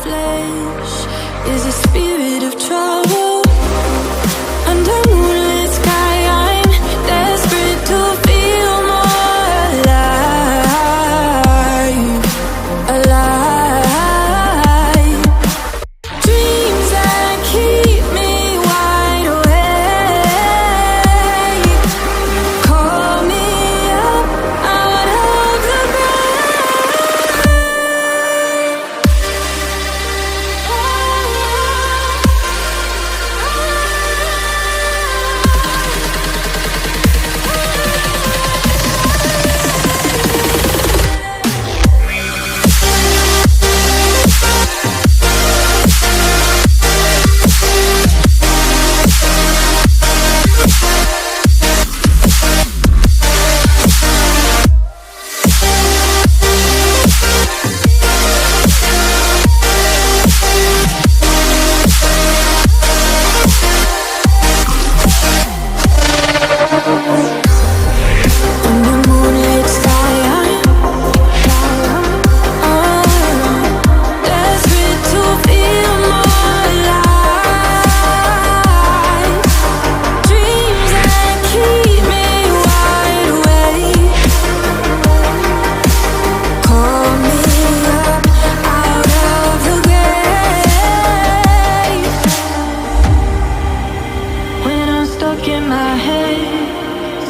flesh is a spirit of trouble. Under moonlit sky, I'm desperate to feel more alive, alive. Dreams that keep me wide awake. Call me up out of the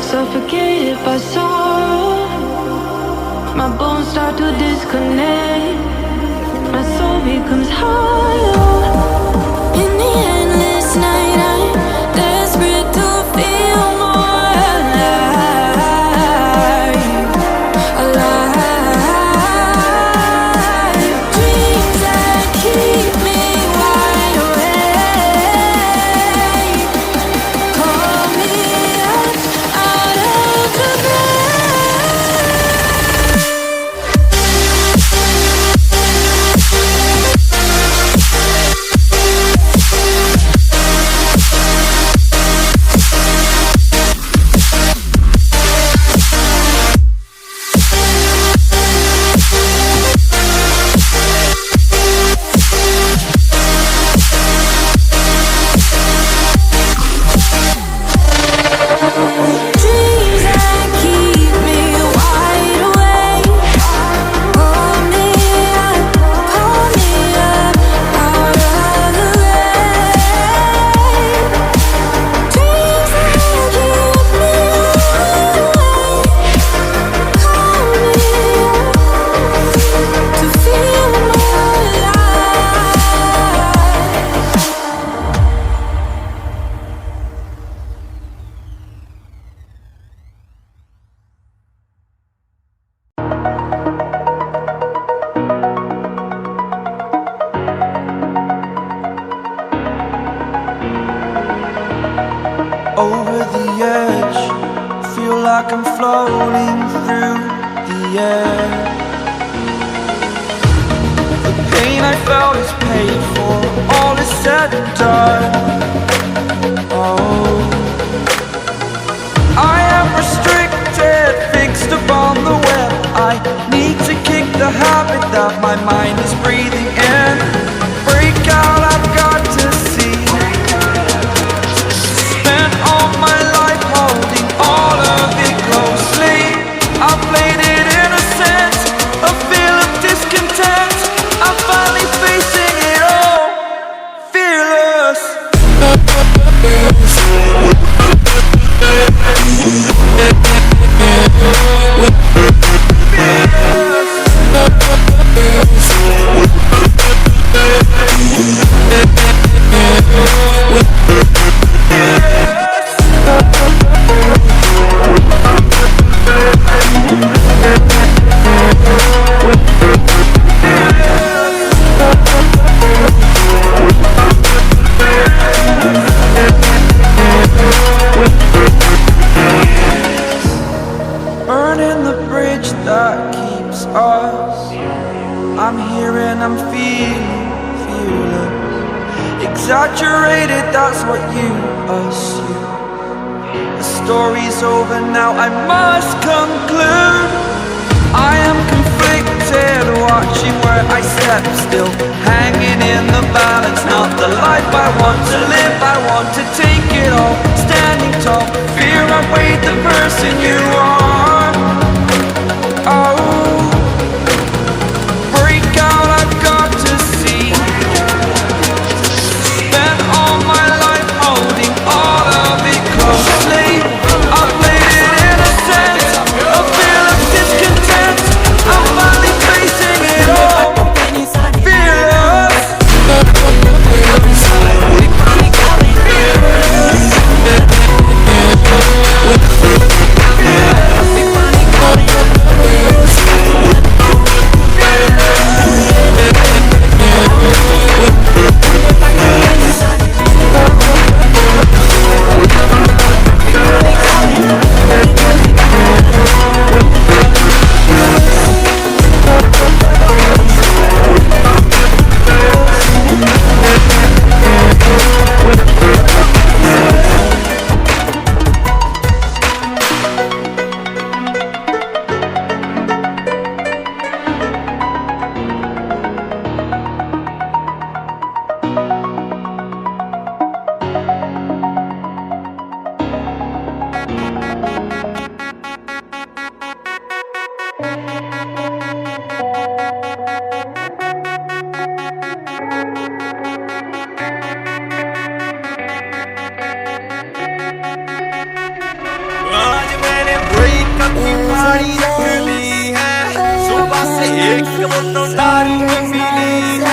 suffocated by sorrow. My bones start to disconnect. My soul becomes hollow. In the endless night, I'm desperate to feel more alive, alive. Dreams that keep me wide awake. Call me up out of the over the edge, feel like I'm floating through the air. The pain I felt is paid for, all is said and done. Oh, I am restricted, fixed upon the web. I need to kick the habit that my mind is breathing in. Break out, I've got to see. Spent all my life holding all of it closely. I played it innocent, a feel of discontent. I'm finally facing it all, fearless. Burning the bridge that keeps us. I'm here and I'm feeling fearless. Exaggerated, that's what you assume. The story's over now, I must conclude. I am conflicted, watching where I I step still, hanging in the balance. Not the life I want to live, I want to take it all. Standing tall, fear I weighed the person you are. Oh, break out, I've got to see. Spent all my life holding all of it closely. I played it in a sense, a feel of discontent. I'm finally facing it all, fearless. आज मैंने breakup की पानी रख ली है, सुबह से एक बोतल दारू की पी ली है।